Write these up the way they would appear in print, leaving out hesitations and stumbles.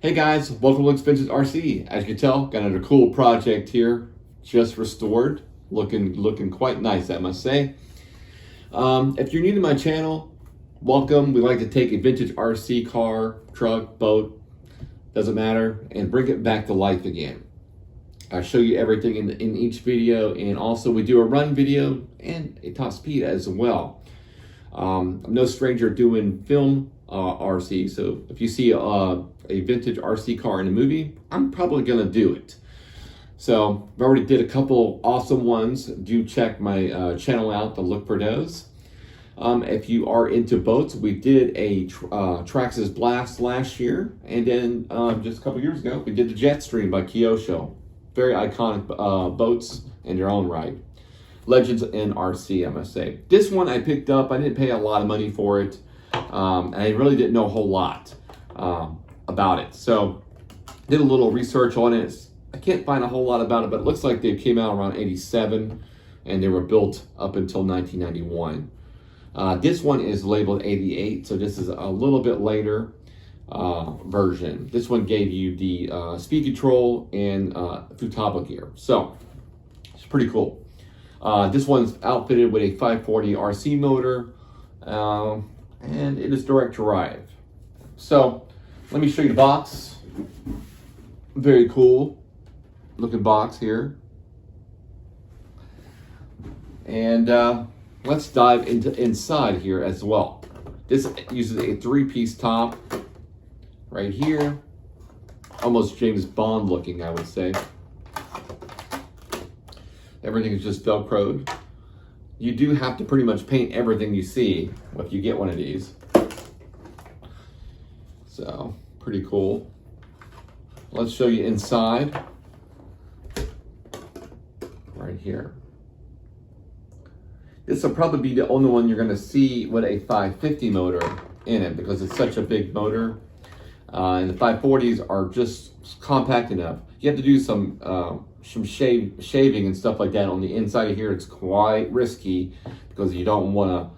Hey guys, welcome to Looks Vintage RC. As you can tell, got another cool project here, just restored, looking quite nice, I must say. If you're new to my channel, welcome. We like to take a vintage RC car, truck, boat, doesn't matter, and bring it back to life again. I show you everything in each video, and also we do a run video and a top speed as well. I'm no stranger doing film RC, so if you see a vintage RC car in a movie, I'm probably gonna do it. So I've already did a couple awesome ones. Do check my channel out to look for those. If you are into boats, we did a Traxxas Blast last year, and then just a couple years ago, we did the Jetstream by Kyosho. Very iconic boats in their own right. Legends in RC, I must say. This one I picked up. I didn't pay a lot of money for it. And I really didn't know a whole lot about it. So did a little research on it. I can't find a whole lot about it, but it looks like they came out around 87 and they were built up until 1991. This one is labeled 88, so this is a little bit later version. This one gave you the speed control and Futaba gear. So it's pretty cool. This one's outfitted with a 540 RC motor, and it is direct drive. So let me show you the box. Very cool looking box here. And let's dive into inside here as well. This uses a 3-piece top right here. Almost James Bond looking, I would say. Everything is just Velcroed. You do have to pretty much paint everything you see if you get one of these. So, pretty cool. Let's show you inside. Right here. This will probably be the only one you're going to see with a 550 motor in it because it's such a big motor. And the 540s are just compact enough. You have to do some shaving and stuff like that on the inside of here. It's quite risky because you don't want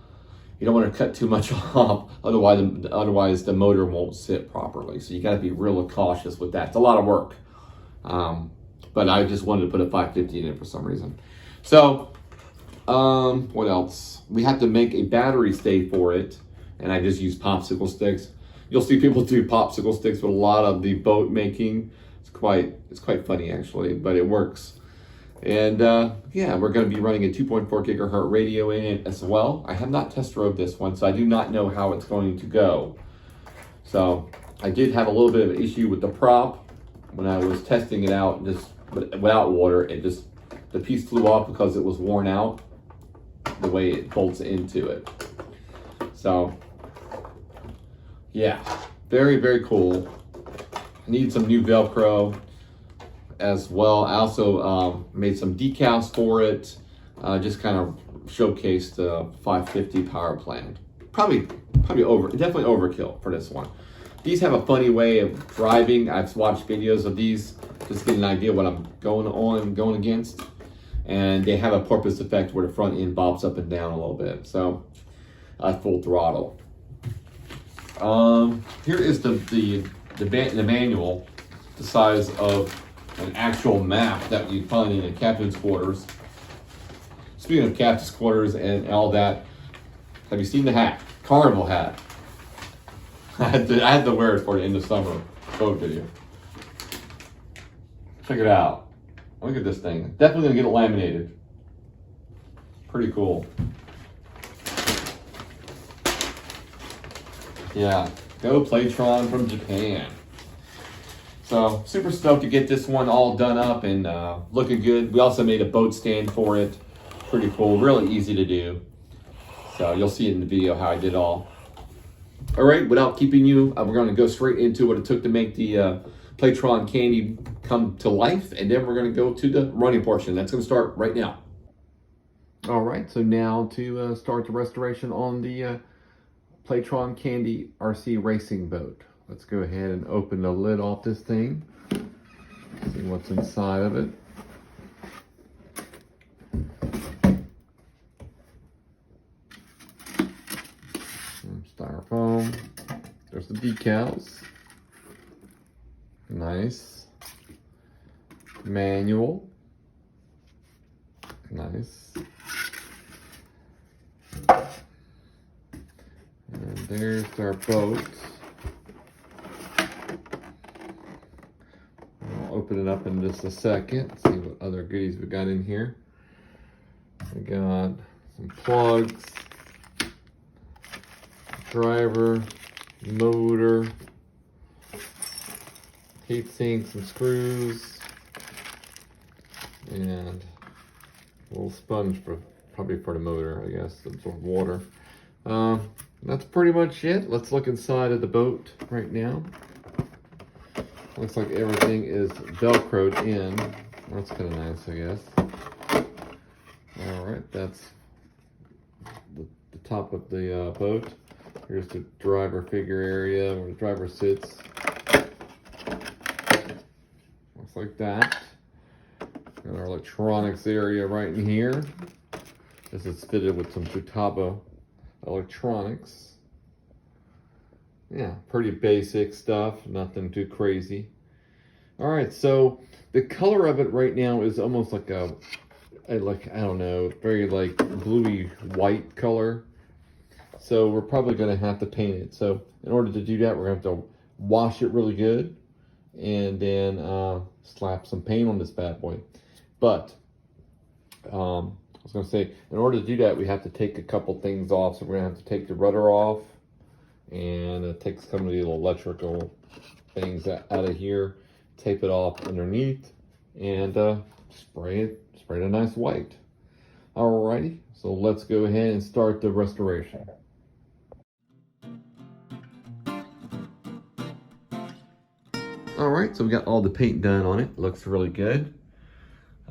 to cut too much off. Otherwise the motor won't sit properly. So you got to be real cautious with that. It's a lot of work. But I just wanted to put a 550 in it for some reason. So what else? We have to make a battery stay for it, and I just use popsicle sticks. You'll see people do popsicle sticks with a lot of the boat making. It's quite funny actually, but it works. And yeah, we're going to be running a 2.4 gigahertz radio in it as well. I have not test drove this one, so I do not know how it's going to go. So I did have a little bit of an issue with the prop when I was testing it out, just without water. The piece flew off because it was worn out the way it bolts into it. So yeah, very, very cool. I need some new Velcro as well. I also made some decals for it. Just kind of showcased the 550 power plant. Definitely overkill for this one. These have a funny way of driving. I've watched videos of these just to get an idea what I'm going against. And they have a porpoise effect where the front end bobs up and down a little bit. So full throttle. Here is the manual, the size of an actual map that you find in a captain's quarters. Speaking of captain's quarters and all that, have you seen the hat? Carnival hat. I had to wear it for the end of summer boat video. Check it out. Look at this thing. Definitely gonna get it laminated. Pretty cool. Yeah, go Playtron from Japan. So super stoked to get this one all done up and looking good. We also made a boat stand for it. Pretty cool, really easy to do. So you'll see it in the video how I did all. All right, without keeping you, we're gonna go straight into what it took to make the Playtron candy come to life, and then we're gonna go to the running portion. That's gonna start right now. All right, so now to start the restoration on the Playtron Candy RC racing boat. Let's go ahead and open the lid off this thing. See what's inside of it. Some styrofoam. There's the decals. Nice. Manual. Nice. And there's our boat. I'll open it up in just a second, see what other goodies we got in here. We got some plugs, driver, motor, heat sink, some screws, and a little sponge for probably for the motor, I guess, to absorb water. That's pretty much it. Let's look inside of the boat right now. Looks like everything is Velcroed in. That's kind of nice, I guess. All right, that's the top of the boat. Here's the driver figure area where the driver sits. Looks like that. And our electronics area right in here. This is fitted with some Futaba electronics. Yeah, pretty basic stuff, nothing too crazy. All right, so the color of it right now is almost like a I don't know, very like bluey white color. So we're probably gonna have to paint it. So in order to do that, we're gonna have to wash it really good and then slap some paint on this bad boy. But I was gonna say, in order to do that, we have to take a couple things off. So we're gonna have to take the rudder off and take some of the electrical things out of here, tape it off underneath, and spray it a nice white. Alrighty, so let's go ahead and start the restoration. Alright, so we got all the paint done on it. Looks really good.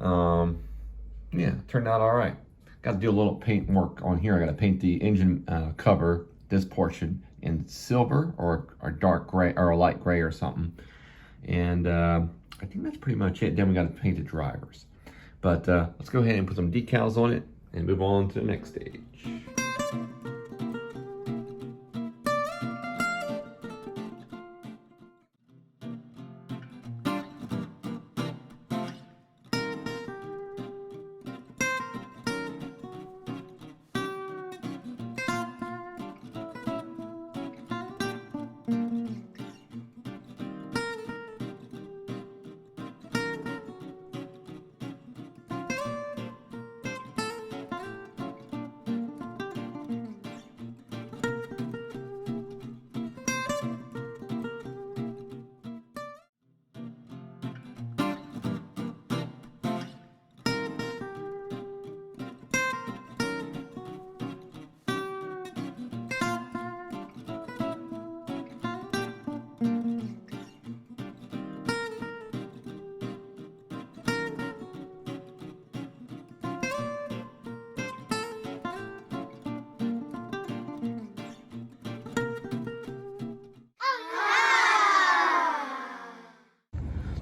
Yeah, turned out alright. Got to do a little paint work on here. I got to paint the engine cover, this portion, in silver or dark gray or a light gray or something. And I think that's pretty much it. Then we got to paint the drivers. But let's go ahead and put some decals on it and move on to the next stage.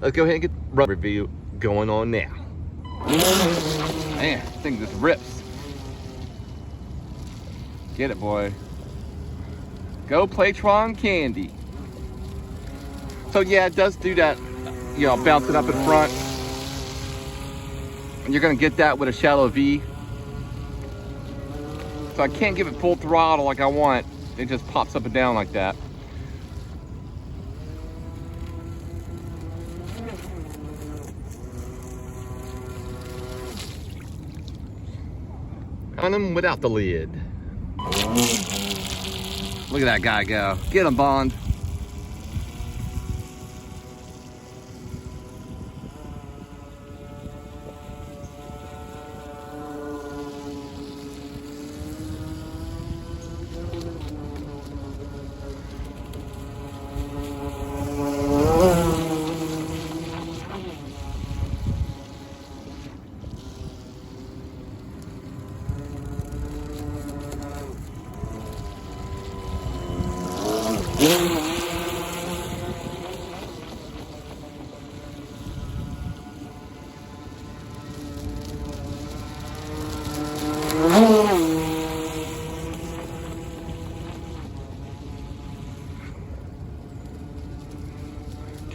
Let's go ahead and get the review going on now. Man, this thing just rips. Get it, boy. Go Playtron candy. So yeah, it does do that, you know, bouncing up in front. And you're gonna get that with a shallow V. So I can't give it full throttle like I want. It just pops up and down like that. On them without the lid. Look at that guy go. Get him, Bond.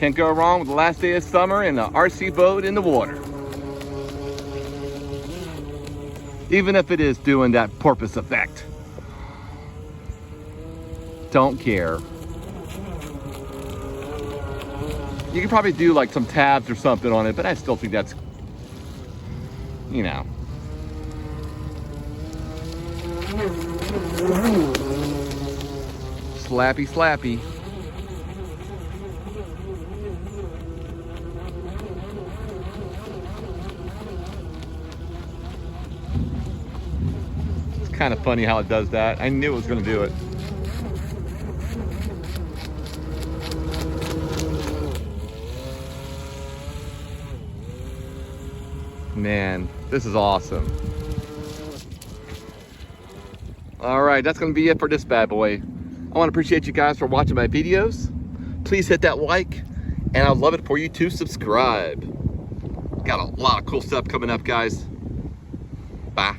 Can't go wrong with the last day of summer and the RC boat in the water. Even if it is doing that porpoise effect. Don't care. You could probably do like some tabs or something on it, but I still think that's, you know. Slappy, slappy. It's kind of funny how it does that. I knew it was going to do it. Man, this is awesome. All right, that's gonna be it for this bad boy. I wanna appreciate you guys for watching my videos. Please hit that like, and I'd love it for you to subscribe. Got a lot of cool stuff coming up, guys. Bye.